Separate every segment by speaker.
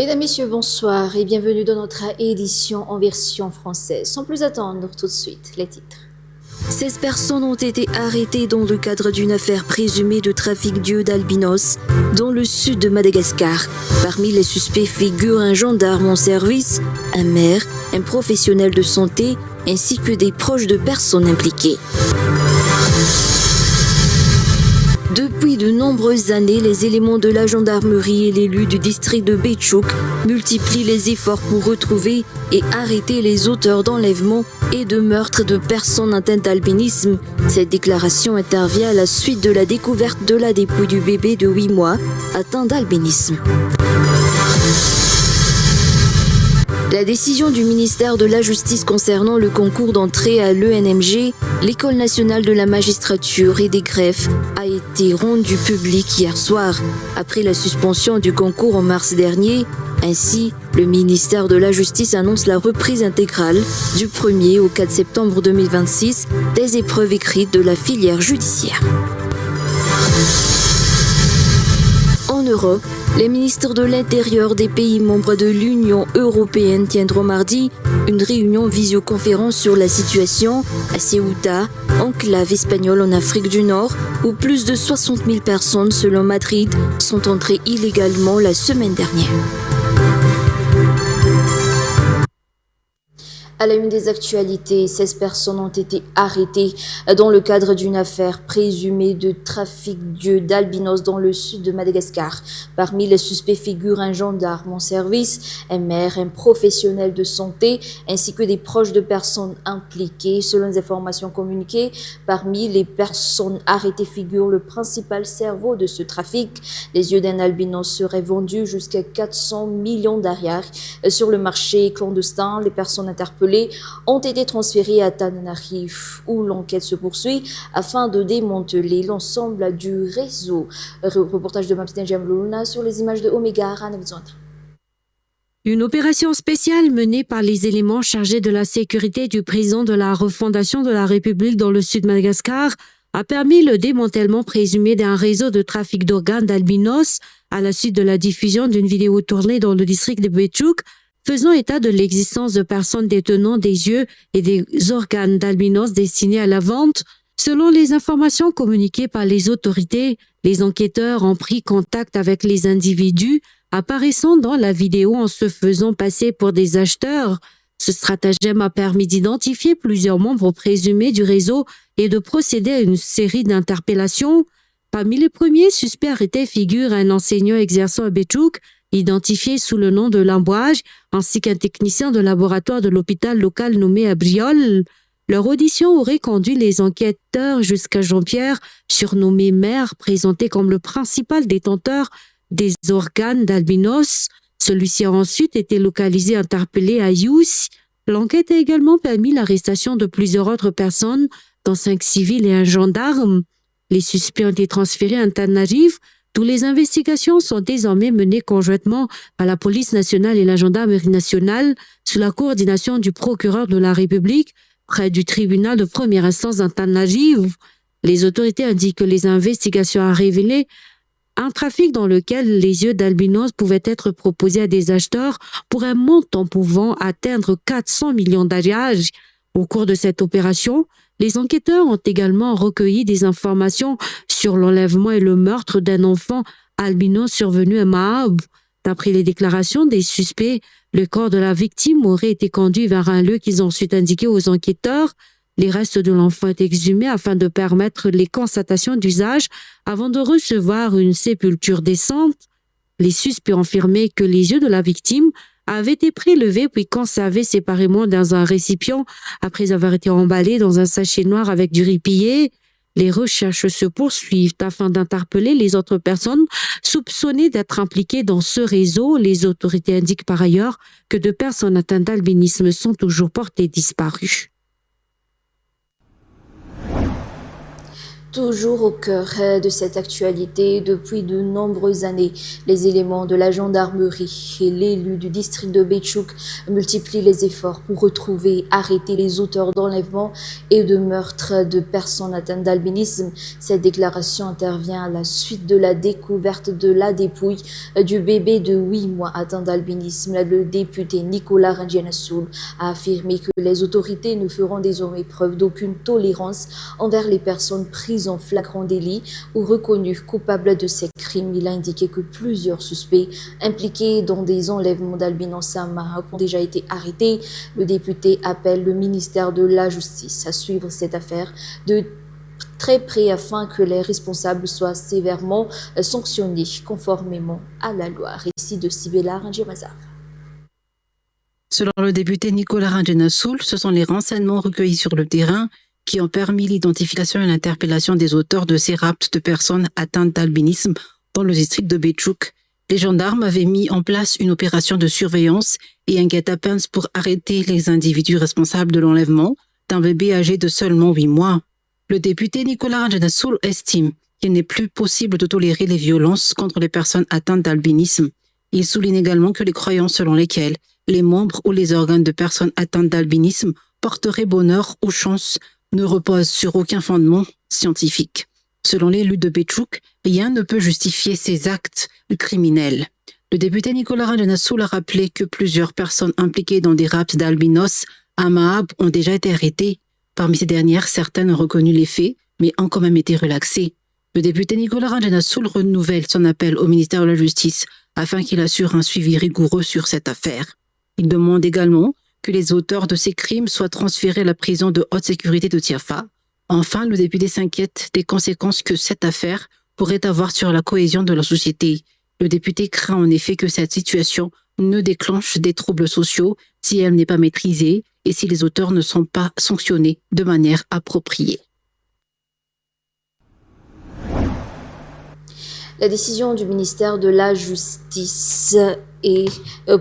Speaker 1: Mesdames, Messieurs, bonsoir et bienvenue dans notre édition en version française. Sans plus attendre, tout de suite, les titres.
Speaker 2: 16 personnes ont été arrêtées dans le cadre d'une affaire présumée de trafic d'œufs d'albinos dans le sud de Madagascar. Parmi les suspects figurent un gendarme en service, un maire, un professionnel de santé ainsi que des proches de personnes impliquées. Depuis de nombreuses années, les éléments de la gendarmerie et l'élu du district de Béchouk multiplient les efforts pour retrouver et arrêter les auteurs d'enlèvements et de meurtres de personnes atteintes d'albinisme. Cette déclaration intervient à la suite de la découverte de la dépouille du bébé de 8 mois atteint d'albinisme. La décision du ministère de la Justice concernant le concours d'entrée à l'ENMG, l'École nationale de la magistrature et des greffes, a été rendue publique hier soir, après la suspension du concours en mars dernier. Ainsi, le ministère de la Justice annonce la reprise intégrale du 1er au 4 septembre 2026 des épreuves écrites de la filière judiciaire. En Europe, les ministres de l'Intérieur des pays membres de l'Union européenne tiendront mardi une réunion visioconférence sur la situation à Ceuta, enclave espagnole en Afrique du Nord, où plus de 60 000 personnes, selon Madrid, sont entrées illégalement la semaine dernière.
Speaker 1: À la une des actualités, 16 personnes ont été arrêtées dans le cadre d'une affaire présumée de trafic d'œufs d'albinos dans le sud de Madagascar. Parmi les suspects figurent un gendarme en service, un maire, un professionnel de santé, ainsi que des proches de personnes impliquées. Selon les informations communiquées, parmi les personnes arrêtées figure le principal cerveau de ce trafic. Les œufs d'un albinos seraient vendus jusqu'à 400 millions d'ariars sur le marché clandestin. Les personnes interpellées ont été transférés à Tananarive où l'enquête se poursuit afin de démanteler l'ensemble du réseau. Reportage de Mapsiten Jamlouna sur les images de Omega Ranevzondra.
Speaker 3: Une opération spéciale menée par les éléments chargés de la sécurité du président de la refondation de la République dans le sud de Madagascar a permis le démantèlement présumé d'un réseau de trafic d'organes d'albinos à la suite de la diffusion d'une vidéo tournée dans le district de Béchouk faisant état de l'existence de personnes détenant des yeux et des organes d'albinos destinés à la vente. Selon les informations communiquées par les autorités, les enquêteurs ont pris contact avec les individus apparaissant dans la vidéo en se faisant passer pour des acheteurs. Ce stratagème a permis d'identifier plusieurs membres présumés du réseau et de procéder à une série d'interpellations. Parmi les premiers suspects arrêtés figure un enseignant exerçant à Béchouk, identifié sous le nom de Lamboage, ainsi qu'un technicien de laboratoire de l'hôpital local nommé Abriol. Leur audition aurait conduit les enquêteurs jusqu'à Jean-Pierre, surnommé maire, présenté comme le principal détenteur des organes d'albinos. Celui-ci a ensuite été localisé et interpellé à Yous. L'enquête a également permis l'arrestation de plusieurs autres personnes, dont 5 civils et un gendarme. Les suspects ont été transférés à Tananarive. Toutes les investigations sont désormais menées conjointement par la police nationale et la gendarmerie nationale sous la coordination du procureur de la République près du tribunal de première instance d'Antananarive. Les autorités indiquent que les investigations ont révélé un trafic dans lequel les yeux d'albinos pouvaient être proposés à des acheteurs pour un montant pouvant atteindre 400 millions d'ariars. Au cours de cette opération, les enquêteurs ont également recueilli des informations sur l'enlèvement et le meurtre d'un enfant albinos survenu à Mahab. D'après les déclarations des suspects, le corps de la victime aurait été conduit vers un lieu qu'ils ont ensuite indiqué aux enquêteurs. Les restes de l'enfant étaient exhumés afin de permettre les constatations d'usage avant de recevoir une sépulture décente. Les suspects ont affirmé que les yeux de la victime avaient été prélevés puis conservés séparément dans un récipient après avoir été emballés dans un sachet noir avec du riz pillé. Les recherches se poursuivent afin d'interpeller les autres personnes soupçonnées d'être impliquées dans ce réseau. Les autorités indiquent par ailleurs que 2 personnes atteintes d'albinisme sont toujours portées disparues.
Speaker 1: Toujours au cœur de cette actualité, depuis de nombreuses années, les éléments de la gendarmerie et l'élu du district de Béchouk multiplient les efforts pour retrouver, arrêter les auteurs d'enlèvement et de meurtres de personnes atteintes d'albinisme. Cette déclaration intervient à la suite de la découverte de la dépouille du bébé de 8 mois atteint d'albinisme. Le député Nicolas Randjianassoul a affirmé que les autorités ne feront désormais preuve d'aucune tolérance envers les personnes prises en flagrant délit ou reconnus coupables de ces crimes. Il a indiqué que plusieurs suspects impliqués dans des enlèvements d'albinos à Mahab ont déjà été arrêtés. Le député appelle le ministère de la Justice à suivre cette affaire de très près afin que les responsables soient sévèrement sanctionnés conformément à la loi. Récit de Sibella Randjemazaf.
Speaker 4: Selon le député Nicolas Randjianassoul, ce sont les renseignements recueillis sur le terrain qui ont permis l'identification et l'interpellation des auteurs de ces rapts de personnes atteintes d'albinisme dans le district de Béchouk. Les gendarmes avaient mis en place une opération de surveillance et un guet-apens pour arrêter les individus responsables de l'enlèvement d'un bébé âgé de seulement 8 mois. Le député Nicolas Randjianassoul estime qu'il n'est plus possible de tolérer les violences contre les personnes atteintes d'albinisme. Il souligne également que les croyances selon lesquelles les membres ou les organes de personnes atteintes d'albinisme porteraient bonheur ou chance ne repose sur aucun fondement scientifique. Selon l'élu de Béchouk, rien ne peut justifier ces actes criminels. Le député Nicolas Randjianassoul a rappelé que plusieurs personnes impliquées dans des rapts d'albinos à Mahab ont déjà été arrêtées. Parmi ces dernières, certaines ont reconnu les faits, mais ont quand même été relaxées. Le député Nicolas Randjianassoul renouvelle son appel au ministère de la Justice afin qu'il assure un suivi rigoureux sur cette affaire. Il demande également que les auteurs de ces crimes soient transférés à la prison de haute sécurité de Tiafa. Enfin, le député s'inquiète des conséquences que cette affaire pourrait avoir sur la cohésion de la société. Le député craint en effet que cette situation ne déclenche des troubles sociaux si elle n'est pas maîtrisée et si les auteurs ne sont pas sanctionnés de manière appropriée.
Speaker 1: La décision du ministère de la Justice et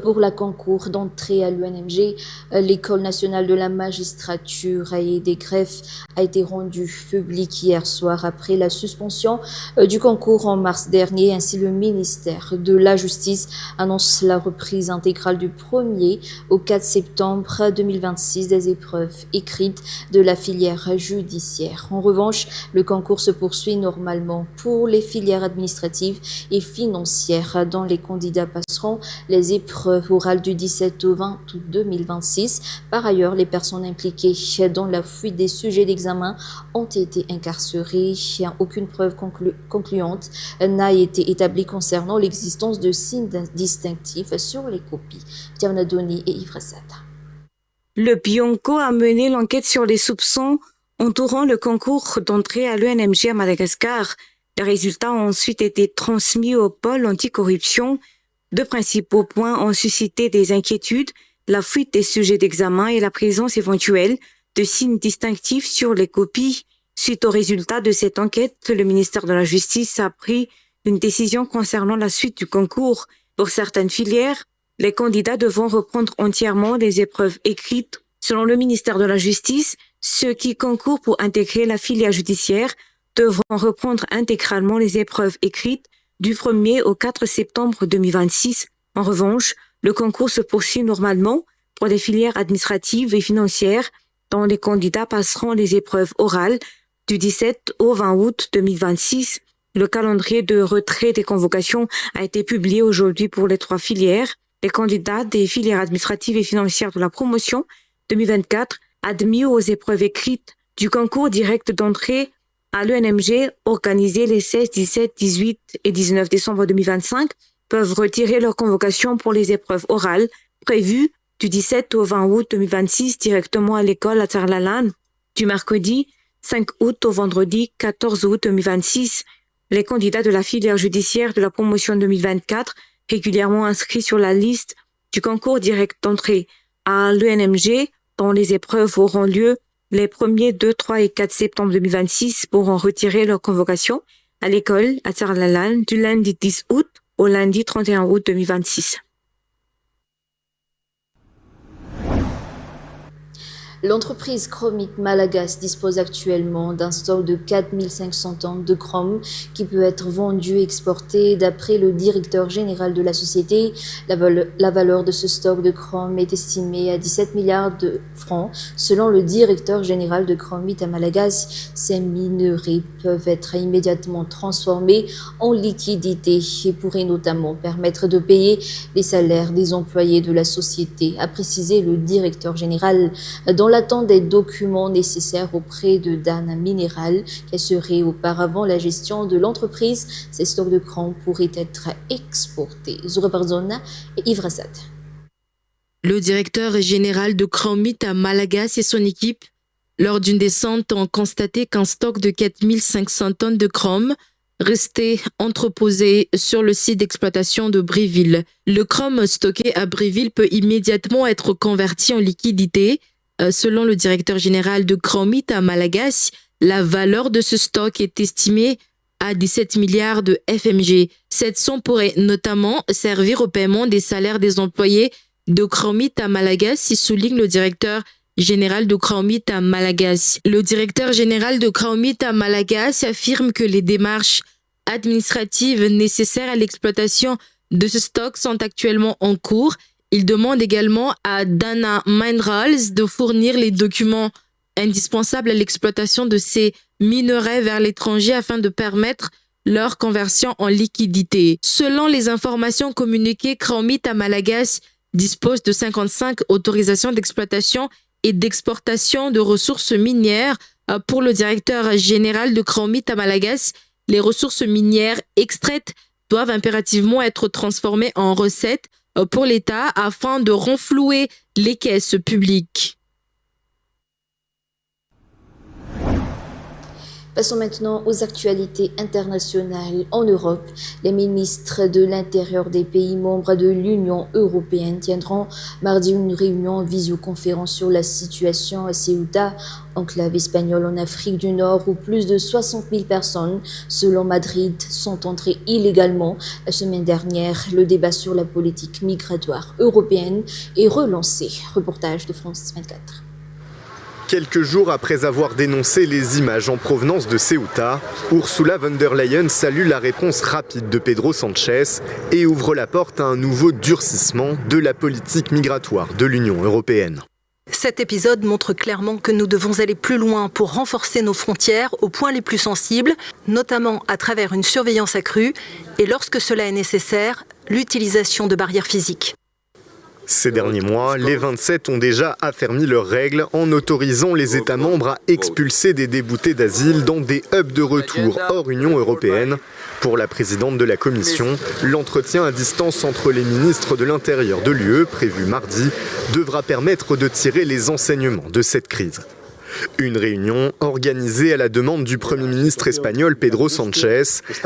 Speaker 1: pour la concours d'entrée à l'UNMG, l'École nationale de la magistrature et des greffes a été rendue publique hier soir après la suspension du concours en mars dernier. Ainsi, le ministère de la Justice annonce la reprise intégrale du 1er au 4 septembre 2026 des épreuves écrites de la filière judiciaire. En revanche, le concours se poursuit normalement pour les filières administratives et financières dont les candidats passeront les épreuves orales du 17 au 20 août 2026. Par ailleurs, les personnes impliquées dans la fuite des sujets d'examen ont été incarcérées. Aucune preuve concluante n'a été établie concernant l'existence de signes distinctifs sur les copies. Diana Doni et Yves Rassata.
Speaker 5: Le Bionco a mené l'enquête sur les soupçons entourant le concours d'entrée à l'UNMG à Madagascar. Les résultats ont ensuite été transmis au pôle anticorruption. 2 principaux points ont suscité des inquiétudes, la fuite des sujets d'examen et la présence éventuelle de signes distinctifs sur les copies. Suite aux résultats de cette enquête, le ministère de la Justice a pris une décision concernant la suite du concours. Pour certaines filières, les candidats devront reprendre entièrement les épreuves écrites. Selon le ministère de la Justice, ceux qui concourent pour intégrer la filière judiciaire devront reprendre intégralement les épreuves écrites du 1er au 4 septembre 2026. En revanche, le concours se poursuit normalement pour les filières administratives et financières dont les candidats passeront les épreuves orales du 17 au 20 août 2026. Le calendrier de retrait des convocations a été publié aujourd'hui pour les 3 filières. Les candidats des filières administratives et financières de la promotion 2024 admis aux épreuves écrites du concours direct d'entrée à l'UNMG organisé les 16, 17, 18 et 19 décembre 2025 peuvent retirer leur convocation pour les épreuves orales prévues du 17 au 20 août 2026 directement à l'école à Tsarlalan du mercredi 5 août au vendredi 14 août 2026. Les candidats de la filière judiciaire de la promotion 2024 régulièrement inscrits sur la liste du concours direct d'entrée à l'UNMG dont les épreuves auront lieu Les 1er, 2, 3 et 4 septembre 2026 pourront retirer leur convocation à l'école à Tsarlalan du lundi 10 août au lundi 31 août 2026.
Speaker 1: L'entreprise chromique Malagas dispose actuellement d'un stock de 4500 tonnes de chrome qui peut être vendu et exporté. D'après le directeur général de la société, la valeur de ce stock de chrome est estimée à 17 milliards de francs. Selon le directeur général de Chromite à Malagas, ces minerais peuvent être immédiatement transformés en liquidité et pourraient notamment permettre de payer les salaires des employés de la société, a précisé le directeur général. Dans l'attente des documents nécessaires auprès de Dana Mineral, qui assurait auparavant la gestion de l'entreprise, ces stocks de chrome pourraient être exportés. Zoura Barzona et Yves Rassad.
Speaker 2: Le directeur général de Chromite à Malagas et son équipe, lors d'une descente, ont constaté qu'un stock de 4500 tonnes de chrome restait entreposé sur le site d'exploitation de Bréville. Le chrome stocké à Bréville peut immédiatement être converti en liquidité. Selon le directeur général de Chromite à Malagas, la valeur de ce stock est estimée à 17 milliards de FMG. Cette somme pourrait notamment servir au paiement des salaires des employés de Chromite à Malagas, souligne le directeur général de Chromite à Malagas. Le directeur général de Chromite à Malagas affirme que les démarches administratives nécessaires à l'exploitation de ce stock sont actuellement en cours. Il demande également à Dana Minerals de fournir les documents indispensables à l'exploitation de ces minerais vers l'étranger afin de permettre leur conversion en liquidité. Selon les informations communiquées, Chromite à Malagas dispose de 55 autorisations d'exploitation et d'exportation de ressources minières. Pour le directeur général de Chromite à Malagas, les ressources minières extraites doivent impérativement être transformées en recettes pour l'État afin de renflouer les caisses publiques.
Speaker 1: Passons maintenant aux actualités internationales. En Europe, les ministres de l'Intérieur des pays membres de l'Union européenne tiendront mardi une réunion en visioconférence sur la situation à Ceuta, enclave espagnole en Afrique du Nord, où plus de 60 000 personnes, selon Madrid, sont entrées illégalement. La semaine dernière, le débat sur la politique migratoire européenne est relancé. Reportage de France 24.
Speaker 6: Quelques jours après avoir dénoncé les images en provenance de Ceuta, Ursula von der Leyen salue la réponse rapide de Pedro Sánchez et ouvre la porte à un nouveau durcissement de la politique migratoire de l'Union européenne.
Speaker 7: Cet épisode montre clairement que nous devons aller plus loin pour renforcer nos frontières aux points les plus sensibles, notamment à travers une surveillance accrue et, lorsque cela est nécessaire, l'utilisation de barrières physiques.
Speaker 6: Ces derniers mois, les 27 ont déjà affermi leurs règles en autorisant les États membres à expulser des déboutés d'asile dans des hubs de retour hors Union européenne. Pour la présidente de la Commission, l'entretien à distance entre les ministres de l'Intérieur de l'UE, prévu mardi, devra permettre de tirer les enseignements de cette crise. Une réunion organisée à la demande du Premier ministre espagnol Pedro Sánchez,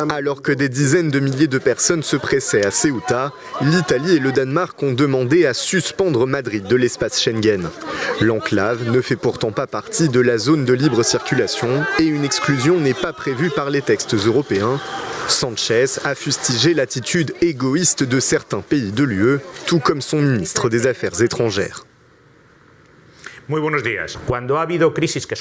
Speaker 6: alors que des dizaines de milliers de personnes se pressaient à Ceuta, l'Italie et le Danemark ont demandé à suspendre Madrid de l'espace Schengen. L'enclave ne fait pourtant pas partie de la zone de libre circulation et une exclusion n'est pas prévue par les textes européens. Sánchez a fustigé l'attitude égoïste de certains pays de l'UE, tout comme son ministre des Affaires étrangères.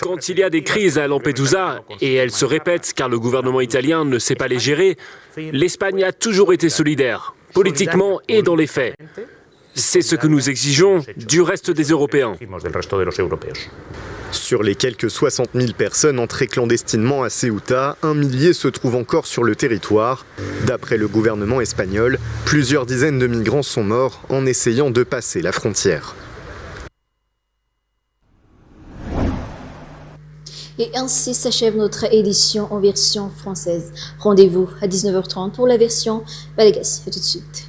Speaker 8: Quand il y a des crises à Lampedusa, et elles se répètent car le gouvernement italien ne sait pas les gérer, l'Espagne a toujours été solidaire, politiquement et dans les faits. C'est ce que nous exigeons du reste des Européens.
Speaker 6: Sur les quelques 60 000 personnes entrées clandestinement à Ceuta, 1 millier se trouvent encore sur le territoire. D'après le gouvernement espagnol, plusieurs dizaines de migrants sont morts en essayant de passer la frontière.
Speaker 1: Et ainsi s'achève notre édition en version française. Rendez-vous à 19h30 pour la version malagasy. À tout de suite.